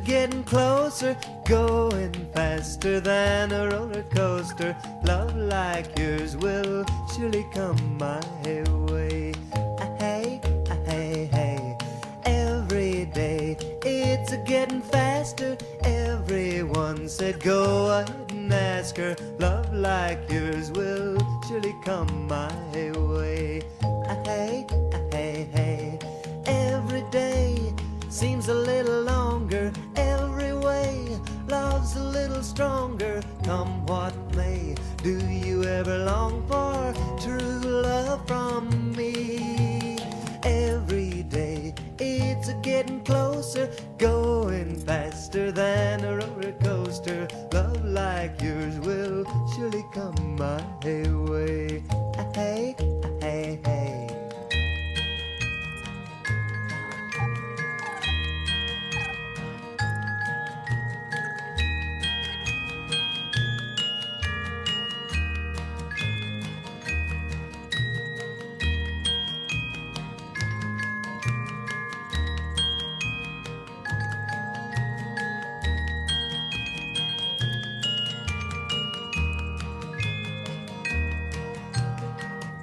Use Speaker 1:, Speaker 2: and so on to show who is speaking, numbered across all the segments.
Speaker 1: getting closer, going faster than a roller coaster. Love like yours will surely come my way. Hey, hey, hey. Every day it's a getting faster. Everyone said go ahead and ask her. Love like yours will surely come my way. Hey, hey, hey. Every day seems a little longer. Every way love's a little stronger. Come what may, do you ever long for true love from me? Every day it's a getting closer, going faster than a roller coaster. Love like yours will surely come my way. Hey, hey, hey.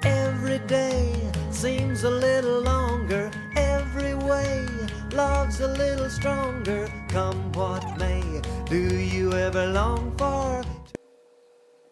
Speaker 1: Every day seems a little longer. Every way love's a little stronger. Come what may, do you ever long for